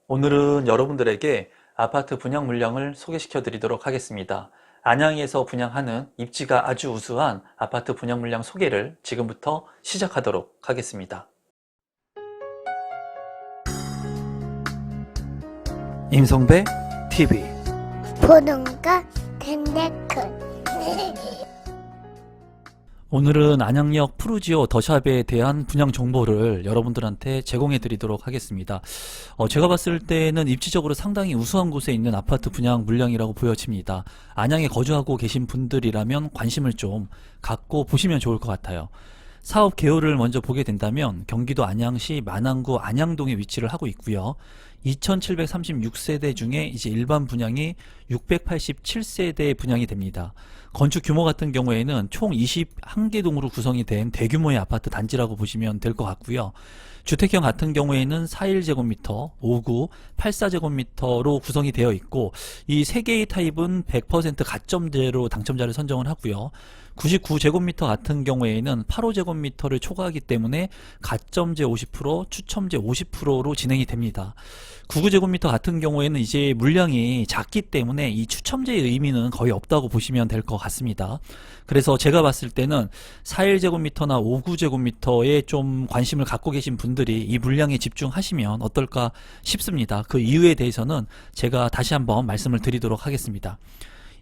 오늘은 여러분들에게 아파트 분양 물량을 소개시켜 드리도록 하겠습니다. 안양에서 분양하는 입지가 아주 우수한 아파트 분양 물량 소개를 지금부터 시작하도록 하겠습니다. 임성배 TV 보는 거 텐데크. 오늘은 안양역 푸르지오 더샵에 대한 분양 정보를 여러분들한테 제공해 드리도록 하겠습니다. 제가 봤을 때는 입지적으로 상당히 우수한 곳에 있는 아파트 분양 물량이라고 보여집니다. 안양에 거주하고 계신 분들이라면 관심을 좀 갖고 보시면 좋을 것 같아요. 사업 개요를 먼저 보게 된다면 경기도 안양시 만안구 안양동에 위치를 하고 있고요. 2736세대 중에 이제 일반 분양이 687세대 분양이 됩니다. 건축 규모 같은 경우에는 총 21개 동으로 구성이 된 대규모의 아파트 단지라고 보시면 될 것 같고요. 주택형 같은 경우에는 41제곱미터, 59, 84제곱미터로 구성이 되어 있고 이 세 개의 타입은 100% 가점제로 당첨자를 선정을 하고요. 99제곱미터 같은 경우에는 85제곱미터를 초과하기 때문에 가점제 50%, 추첨제 50%로 진행이 됩니다. 99제곱미터 같은 경우에는 이제 물량이 작기 때문에 이 추첨제의 의미는 거의 없다고 보시면 될 것 같습니다. 그래서 제가 봤을 때는 41제곱미터나 59제곱미터에 좀 관심을 갖고 계신 분들이 이 물량에 집중하시면 어떨까 싶습니다. 그 이유에 대해서는 제가 다시 한번 말씀을 드리도록 하겠습니다.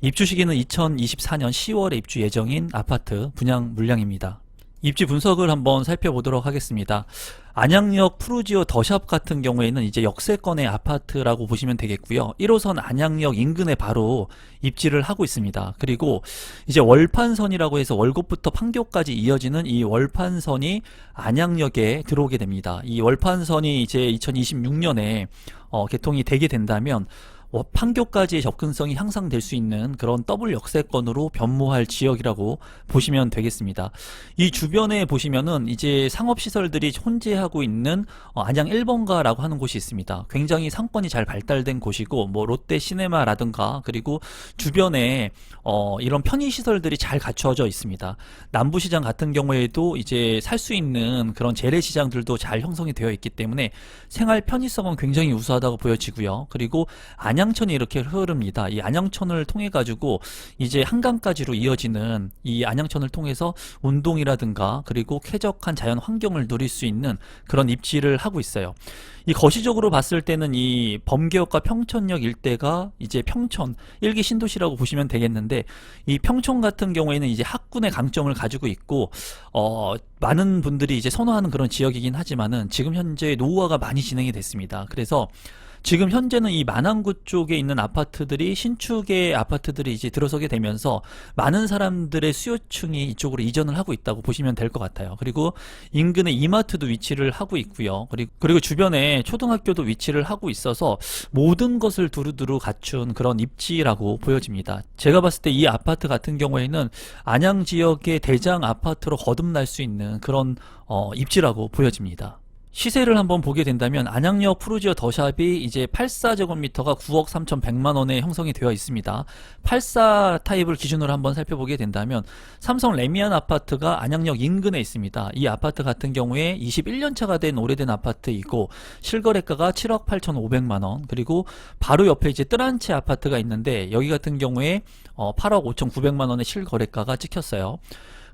입주 시기는 2024년 10월에 입주 예정인 아파트 분양 물량입니다. 입지 분석을 한번 살펴보도록 하겠습니다. 안양역 푸르지오 더샵 같은 경우에는 이제 역세권의 아파트라고 보시면 되겠고요. 1호선 안양역 인근에 바로 입지를 하고 있습니다. 그리고 이제 월판선이라고 해서 월곶부터 판교까지 이어지는 이 월판선이 안양역에 들어오게 됩니다. 이 월판선이 이제 2026년에 개통이 되게 된다면 판교까지의 접근성이 향상될 수 있는 그런 더블 역세권으로 변모할 지역이라고 보시면 되겠습니다. 이 주변에 보시면은 이제 상업시설들이 혼재하고 있는 안양 1번가라고 하는 곳이 있습니다. 굉장히 상권이 잘 발달된 곳이고 뭐 롯데 시네마라든가 그리고 주변에 이런 편의시설들이 잘 갖춰져 있습니다. 남부시장 같은 경우에도 이제 살 수 있는 그런 재래시장들도 잘 형성이 되어 있기 때문에 생활 편의성은 굉장히 우수하다고 보여지고요. 그리고 안양천이 이렇게 흐릅니다. 이 안양천을 통해 가지고 이제 한강까지로 이어지는 이 안양천을 통해서 운동이라든가 그리고 쾌적한 자연 환경을 누릴 수 있는 그런 입지를 하고 있어요. 이 거시적으로 봤을 때는 이 범계역과 평촌역 일대가 이제 평촌 1기 신도시라고 보시면 되겠는데 이 평촌 같은 경우에는 이제 학군의 강점을 가지고 있고 많은 분들이 이제 선호하는 그런 지역이긴 하지만은 지금 현재 노후화가 많이 진행이 됐습니다. 그래서 지금 현재는 이 만안구 쪽에 있는 아파트들이 신축의 아파트들이 이제 들어서게 되면서 많은 사람들의 수요층이 이쪽으로 이전을 하고 있다고 보시면 될 것 같아요. 그리고 인근에 이마트도 위치를 하고 있고요. 그리고 주변에 초등학교도 위치를 하고 있어서 모든 것을 두루두루 갖춘 그런 입지라고 보여집니다. 제가 봤을 때 이 아파트 같은 경우에는 안양 지역의 대장 아파트로 거듭날 수 있는 그런 입지라고 보여집니다. 시세를 한번 보게 된다면 안양역 푸르지오 더샵이 이제 84제곱미터가 9억 3,100만원에 형성이 되어 있습니다. 84 타입을 기준으로 한번 살펴보게 된다면 삼성 레미안 아파트가 안양역 인근에 있습니다. 이 아파트 같은 경우에 21년차가 된 오래된 아파트이고 실거래가가 7억 8,500만원, 그리고 바로 옆에 이제 뜨란치 아파트가 있는데 여기 같은 경우에 8억 5,900만원의 실거래가가 찍혔어요.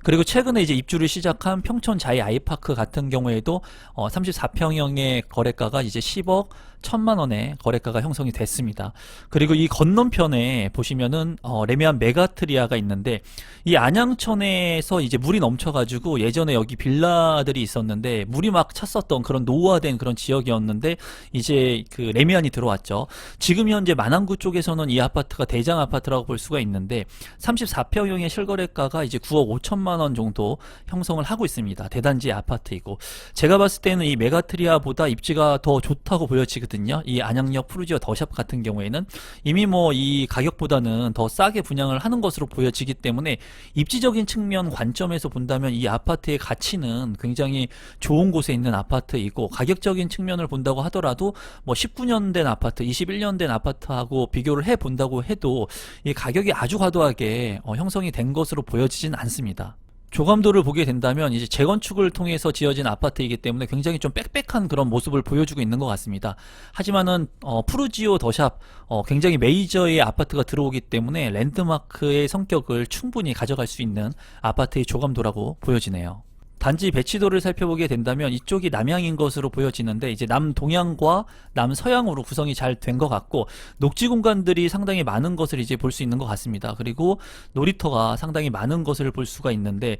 그리고 최근에 이제 입주를 시작한 평촌 자이 아이파크 같은 경우에도 34평형의 거래가가 이제 10억 1,000만원의 거래가가 형성이 됐습니다. 그리고 이 건너편에 보시면은 레미안 메가트리아가 있는데 이 안양천에서 이제 물이 넘쳐가지고 예전에 여기 빌라들이 있었는데 물이 막 찼었던 그런 노후화된 그런 지역이었는데 이제 그 레미안이 들어왔죠. 지금 현재 만안구 쪽에서는 이 아파트가 대장 아파트라고 볼 수가 있는데 34평형의 실거래가가 이제 9억 5천만원 정도 형성을 하고 있습니다. 대단지 아파트이고 제가 봤을 때는 이 메가트리아보다 입지가 더 좋다고 보여지거든요. 이 안양역 푸르지오 더샵 같은 경우에는 이미 뭐 이 가격보다는 더 싸게 분양을 하는 것으로 보여지기 때문에 입지적인 측면 관점에서 본다면 이 아파트의 가치는 굉장히 좋은 곳에 있는 아파트이고, 가격적인 측면을 본다고 하더라도 뭐 19년 된 아파트, 21년 된 아파트하고 비교를 해 본다고 해도 이 가격이 아주 과도하게 형성이 된 것으로 보여지진 않습니다. 조감도를 보게 된다면 이제 재건축을 통해서 지어진 아파트이기 때문에 굉장히 좀 빽빽한 그런 모습을 보여주고 있는 것 같습니다. 하지만은 푸르지오 더샵 굉장히 메이저의 아파트가 들어오기 때문에 랜드마크의 성격을 충분히 가져갈 수 있는 아파트의 조감도라고 보여지네요. 단지 배치도를 살펴보게 된다면 이쪽이 남향인 것으로 보여지는데 이제 남동향과 남서향으로 구성이 잘 된 것 같고, 녹지 공간들이 상당히 많은 것을 이제 볼 수 있는 것 같습니다. 그리고 놀이터가 상당히 많은 것을 볼 수가 있는데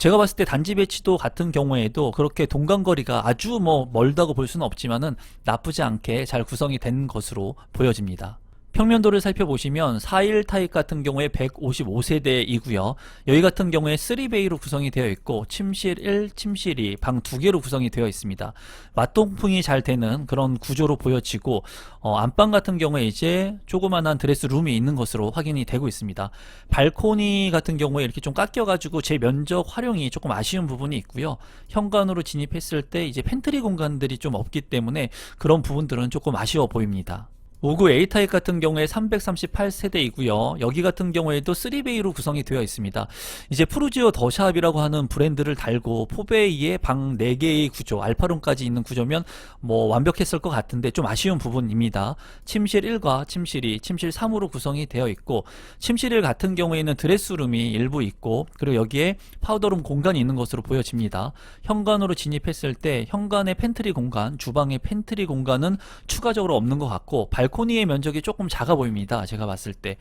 제가 봤을 때 단지 배치도 같은 경우에도 그렇게 동간거리가 아주 멀다고 볼 수는 없지만은 나쁘지 않게 잘 구성이 된 것으로 보여집니다. 평면도를 살펴보시면 4일 타입 같은 경우에 155세대이고요. 여기 같은 경우에 3베이로 구성이 되어 있고 침실 1, 침실 2, 방 2개로 구성이 되어 있습니다. 맞동풍이 잘 되는 그런 구조로 보여지고 안방 같은 경우에 이제 조그만한 드레스룸이 있는 것으로 확인이 되고 있습니다. 발코니 같은 경우에 이렇게 좀 깎여가지고 제 면적 활용이 조금 아쉬운 부분이 있고요. 현관으로 진입했을 때 이제 팬트리 공간들이 좀 없기 때문에 그런 부분들은 조금 아쉬워 보입니다. 59 A타입 같은 경우에 338세대이고요. 여기 같은 경우에도 3베이로 구성이 되어 있습니다. 이제 푸르지오 더샵이라고 하는 브랜드를 달고 4베이에 방 4개의 구조, 알파룸까지 있는 구조면 완벽했을 것 같은데 좀 아쉬운 부분입니다. 침실 1과 침실 2, 침실 3으로 구성이 되어 있고, 침실 1 같은 경우에는 드레스룸이 일부 있고, 그리고 여기에 파우더룸 공간이 있는 것으로 보여집니다. 현관으로 진입했을 때 현관의 팬트리 공간, 주방의 팬트리 공간은 추가적으로 없는 것 같고, 발코니의 면적이 조금 작아 보입니다. 제가 봤을 때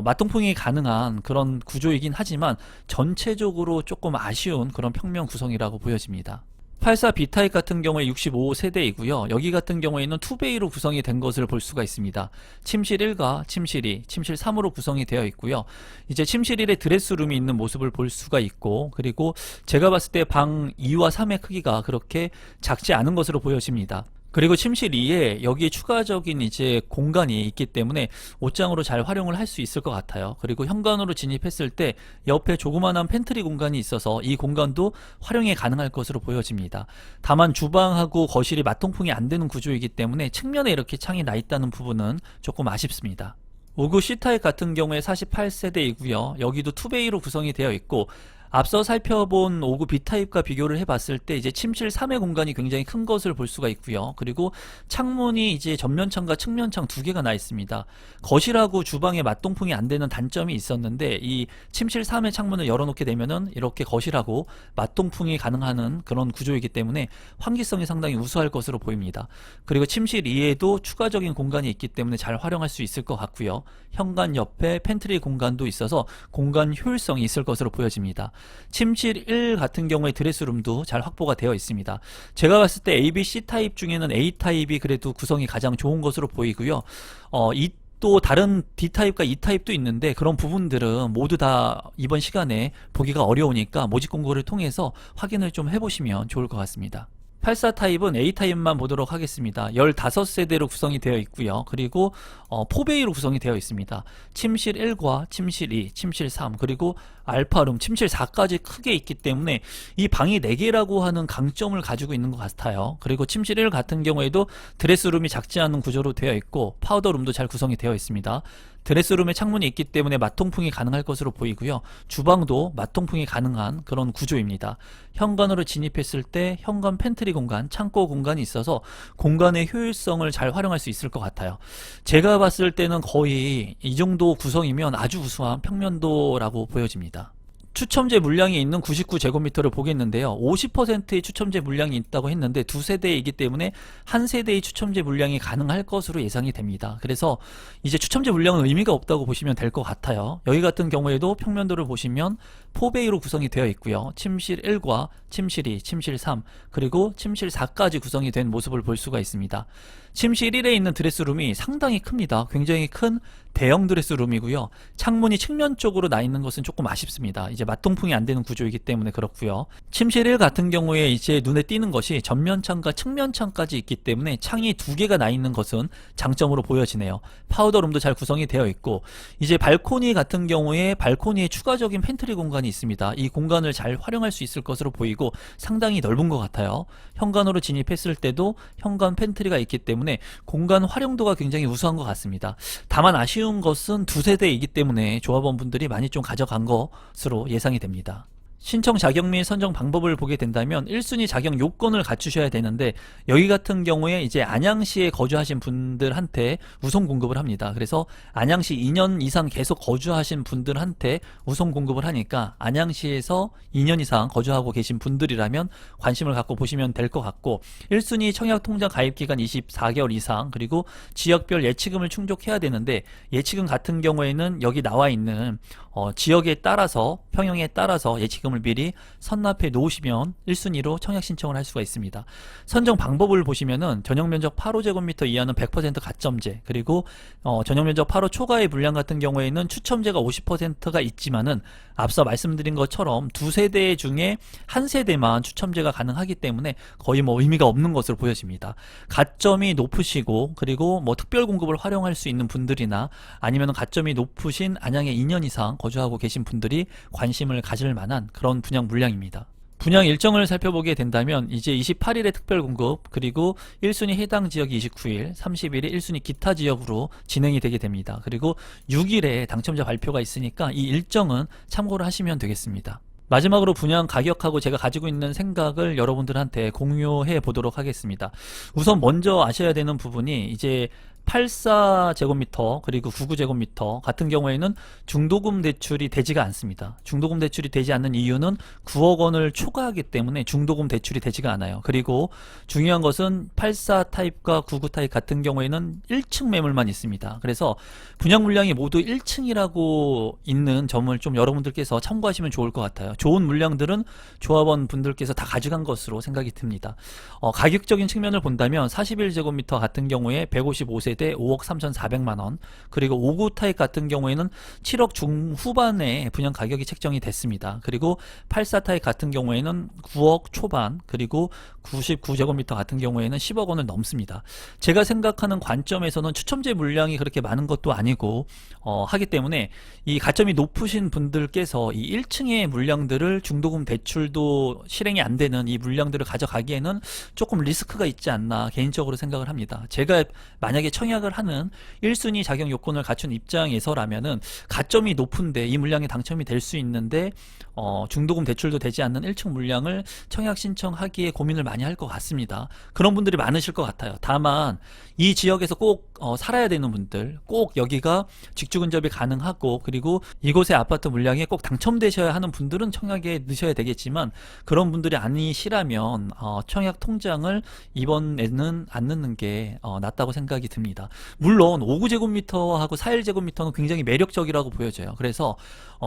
맞동풍이 가능한 그런 구조이긴 하지만 전체적으로 조금 아쉬운 그런 평면 구성이라고 보여집니다. 84 B타입 같은 경우에 65세대이고요. 여기 같은 경우에는 2베이로 구성이 된 것을 볼 수가 있습니다. 침실 1과 침실 2, 침실 3으로 구성이 되어 있고요. 이제 침실 1에 드레스룸이 있는 모습을 볼 수가 있고, 그리고 제가 봤을 때 방 2와 3의 크기가 그렇게 작지 않은 것으로 보여집니다. 그리고 침실 2에 여기에 추가적인 이제 공간이 있기 때문에 옷장으로 잘 활용을 할 수 있을 것 같아요. 그리고 현관으로 진입했을 때 옆에 조그만한 팬트리 공간이 있어서 이 공간도 활용이 가능할 것으로 보여집니다. 다만 주방하고 거실이 맞통풍이 안 되는 구조이기 때문에 측면에 이렇게 창이 나 있다는 부분은 조금 아쉽습니다. 59 C타입 같은 경우에 48세대이고요. 여기도 2베이로 구성이 되어 있고, 앞서 살펴본 59 B타입과 비교를 해봤을 때 이제 침실 3의 공간이 굉장히 큰 것을 볼 수가 있고요. 그리고 창문이 이제 전면창과 측면창 2개가 나 있습니다. 거실하고 주방에 맞동풍이 안 되는 단점이 있었는데 이 침실 3의 창문을 열어놓게 되면은 이렇게 거실하고 맞동풍이 가능한 그런 구조이기 때문에 환기성이 상당히 우수할 것으로 보입니다. 그리고 침실 2에도 추가적인 공간이 있기 때문에 잘 활용할 수 있을 것 같고요. 현관 옆에 팬트리 공간도 있어서 공간 효율성이 있을 것으로 보여집니다. 침실 1 같은 경우에 드레스룸도 잘 확보가 되어 있습니다. 제가 봤을 때 A, B, C 타입 중에는 A 타입이 그래도 구성이 가장 좋은 것으로 보이고요. 또 다른 D 타입과 E 타입도 있는데 그런 부분들은 모두 다 이번 시간에 보기가 어려우니까 모집 공고를 통해서 확인을 좀 해보시면 좋을 것 같습니다. 84 타입은 A 타입만 보도록 하겠습니다. 15세대로 구성이 되어 있고요. 그리고 4베이로 구성이 되어 있습니다. 침실 1과 침실 2, 침실 3, 그리고 알파룸, 침실 4까지 크게 있기 때문에 이 방이 4개라고 하는 강점을 가지고 있는 것 같아요. 그리고 침실 1 같은 경우에도 드레스룸이 작지 않은 구조로 되어 있고 파우더룸도 잘 구성이 되어 있습니다. 드레스룸에 창문이 있기 때문에 맞통풍이 가능할 것으로 보이고요. 주방도 맞통풍이 가능한 그런 구조입니다. 현관으로 진입했을 때 현관 팬트리 공간, 창고 공간이 있어서 공간의 효율성을 잘 활용할 수 있을 것 같아요. 제가 봤을 때는 거의 이 정도 구성이면 아주 우수한 평면도라고 보여집니다. 추첨제 물량이 있는 99제곱미터를 보겠는데요. 50%의 추첨제 물량이 있다고 했는데 두 세대이기 때문에 한 세대의 추첨제 물량이 가능할 것으로 예상이 됩니다. 그래서 이제 추첨제 물량은 의미가 없다고 보시면 될 것 같아요. 여기 같은 경우에도 평면도를 보시면 4베이로 구성이 되어 있고요. 침실 1과 침실 2, 침실 3, 그리고 침실 4까지 구성이 된 모습을 볼 수가 있습니다. 침실 1에 있는 드레스룸이 상당히 큽니다. 굉장히 큰 대형 드레스룸이고요. 창문이 측면 쪽으로 나 있는 것은 조금 아쉽습니다. 이제 맞통풍이 안 되는 구조이기 때문에 그렇고요. 침실 1 같은 경우에 이제 눈에 띄는 것이 전면창과 측면창까지 있기 때문에 창이 2개가 나 있는 것은 장점으로 보여지네요. 파우더룸도 잘 구성이 되어 있고, 이제 발코니 같은 경우에 발코니에 추가적인 팬트리 공간이 있습니다. 이 공간을 잘 활용할 수 있을 것으로 보이고 상당히 넓은 것 같아요. 현관으로 진입했을 때도 현관 팬트리가 있기 때문에 공간 활용도가 굉장히 우수한 것 같습니다. 다만 아쉬운 것은 두 세대이기 때문에 조합원분들이 많이 좀 가져간 것으로 예상이 됩니다. 신청 자격 및 선정 방법을 보게 된다면 1순위 자격 요건을 갖추셔야 되는데, 여기 같은 경우에 이제 안양시에 거주하신 분들한테 우선 공급을 합니다. 그래서 안양시 2년 이상 계속 거주하신 분들한테 우선 공급을 하니까 안양시에서 2년 이상 거주하고 계신 분들이라면 관심을 갖고 보시면 될 것 같고, 1순위 청약통장 가입기간 24개월 이상, 그리고 지역별 예치금을 충족해야 되는데, 예치금 같은 경우에는 여기 나와 있는 지역에 따라서, 평형에 따라서 예치금을 미리 선납해 놓으시면 1순위로 청약 신청을 할 수가 있습니다. 선정 방법을 보시면은 전용면적 8호제곱미터 이하는 100% 가점제, 그리고 전용면적 8호 초과의 물량 같은 경우에는 추첨제가 50%가 있지만은 앞서 말씀드린 것처럼 두 세대 중에 한 세대만 추첨제가 가능하기 때문에 거의 뭐 의미가 없는 것으로 보여집니다. 가점이 높으시고, 그리고 뭐 특별 공급을 활용할 수 있는 분들이나 아니면 가점이 높으신 안양에 2년 이상 거주하고 계신 분들이 관심을 가질 만한 그런 분양 물량입니다. 분양 일정을 살펴보게 된다면 이제 28일에 특별 공급, 그리고 1순위 해당 지역이 29일, 30일에 1순위 기타 지역으로 진행이 되게 됩니다. 그리고 6일에 당첨자 발표가 있으니까 이 일정은 참고를 하시면 되겠습니다. 마지막으로 분양 가격하고 제가 가지고 있는 생각을 여러분들한테 공유해 보도록 하겠습니다. 우선 먼저 아셔야 되는 부분이 이제 84제곱미터 그리고 99제곱미터 같은 경우에는 중도금 대출이 되지가 않습니다. 중도금 대출이 되지 않는 이유는 9억 원을 초과하기 때문에 중도금 대출이 되지가 않아요. 그리고 중요한 것은 84 타입과 99 타입 같은 경우에는 1층 매물만 있습니다. 그래서 분양 물량이 모두 1층이라고 있는 점을 좀 여러분들께서 참고하시면 좋을 것 같아요. 좋은 물량들은 조합원 분들께서 다 가져간 것으로 생각이 듭니다. 가격적인 측면을 본다면 41제곱미터 같은 경우에 155세대 5억 3,400만원, 그리고 59 타입 같은 경우에는 7억 중후반에 분양 가격이 책정이 됐습니다. 그리고 84 타입 같은 경우에는 9억 초반, 그리고 99제곱미터 같은 경우에는 10억 원을 넘습니다. 제가 생각하는 관점에서는 추첨제 물량이 그렇게 많은 것도 아니고 하기 때문에 이 가점이 높으신 분들께서 이 1층의 물량들을 중도금 대출도 실행이 안 되는 이 물량들을 가져가기에는 조금 리스크가 있지 않나 개인적으로 생각을 합니다. 제가 만약에 청약을 하는 1순위 자격 요건을 갖춘 입장에서라면은 가점이 높은데 이 물량이 당첨이 될 수 있는데 중도금 대출도 되지 않는 1층 물량을 청약 신청하기에 고민을 많이 할 것 같습니다. 그런 분들이 많으실 것 같아요. 다만 이 지역에서 꼭 살아야 되는 분들, 꼭 여기가 직주 근접이 가능하고, 그리고 이곳의 아파트 물량에 꼭 당첨되셔야 하는 분들은 청약에 넣으셔야 되겠지만, 그런 분들이 아니시라면 청약 통장을 이번에는 안 넣는 게 낫다고 생각이 듭니다. 물론 59제곱미터하고 41제곱미터는 굉장히 매력적이라고 보여져요. 그래서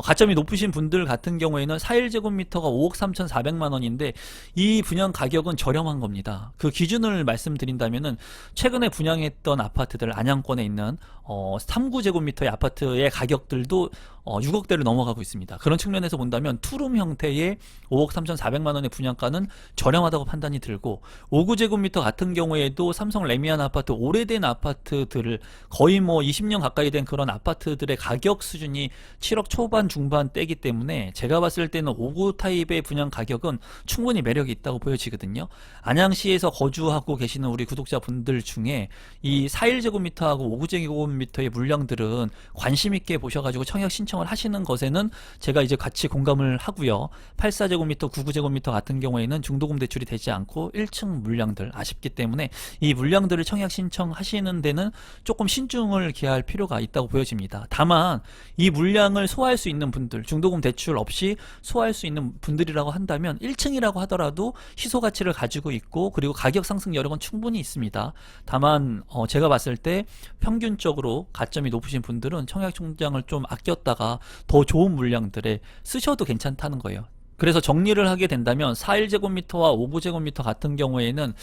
가점이 높으신 분들 같은 경우에는 41제곱미터가 5억 3,400만 원인데 이 분양 가격은 저렴한 겁니다. 그 기준을 말씀드린다면은 최근에 분양했던 아파트들, 안양권에 있는 39제곱미터의 아파트의 가격들도 6억대를 넘어가고 있습니다. 그런 측면에서 본다면 투룸 형태의 5억 3,400만 원의 분양가는 저렴하다고 판단이 들고, 59제곱미터 같은 경우에도 삼성 레미안 아파트, 오래된 아파트들을 거의 뭐 20년 가까이 된 그런 아파트들의 가격 수준이 7억 초반 중반대이기 때문에 제가 봤을 때는 59 타입의 분양 가격은 충분히 매력이 있다고 보여지거든요. 안양시에서 거주하고 계시는 우리 구독자분들 중에 이 41제곱미터하고 59제곱미터의 물량들은 관심 있게 보셔가지고 청약 신청을 하시는 것에는 제가 이제 같이 공감을 하고요. 84제곱미터, 99제곱미터 같은 경우에는 중도금 대출이 되지 않고 1층 물량들 아쉽기 때문에 이 물량들을 청약 신청하시는 데는 조금 신중을 기할 필요가 있다고 보여집니다. 다만 이 물량을 소화할 수 있는 분들, 중도금 대출 없이 소화할 수 있는 분들이라고 한다면 1층이라고 하더라도 희소 가치를 가지고 있고, 그리고 가격 상승 여력은 충분히 있습니다. 다만 제가 봤을 때 평균적으로 가점이 높으신 분들은 청약 통장을 좀 아꼈다가 더 좋은 물량들에 쓰셔도 괜찮다는 거예요. 그래서 정리를 하게 된다면 41제곱미터와 59제곱미터 같은 경우에는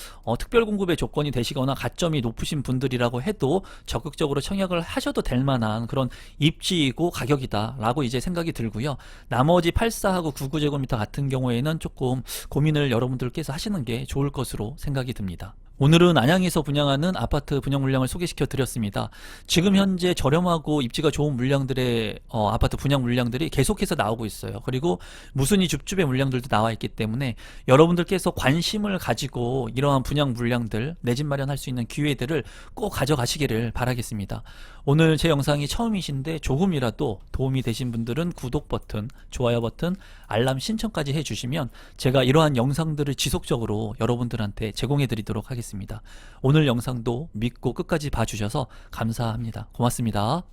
특별 공급의 조건이 되시거나 가점이 높으신 분들이라고 해도 적극적으로 청약을 하셔도 될 만한 그런 입지이고 가격이다 라고 이제 생각이 들고요. 나머지 84하고 99제곱미터 같은 경우에는 조금 고민을 여러분들께서 하시는 게 좋을 것으로 생각이 듭니다. 오늘은 안양에서 분양하는 아파트 분양 물량을 소개시켜 드렸습니다. 지금 현재 저렴하고 입지가 좋은 물량들의 아파트 분양 물량들이 계속해서 나오고 있어요. 그리고 무순위 줍줍의 물량들도 나와 있기 때문에 여러분들께서 관심을 가지고 이러한 분양 물량들, 내 집 마련할 수 있는 기회들을 꼭 가져가시기를 바라겠습니다. 오늘 제 영상이 처음이신데 조금이라도 도움이 되신 분들은 구독 버튼, 좋아요 버튼, 알람 신청까지 해주시면 제가 이러한 영상들을 지속적으로 여러분들한테 제공해 드리도록 하겠습니다. 오늘 영상도 믿고 끝까지 봐주셔서 감사합니다. 고맙습니다.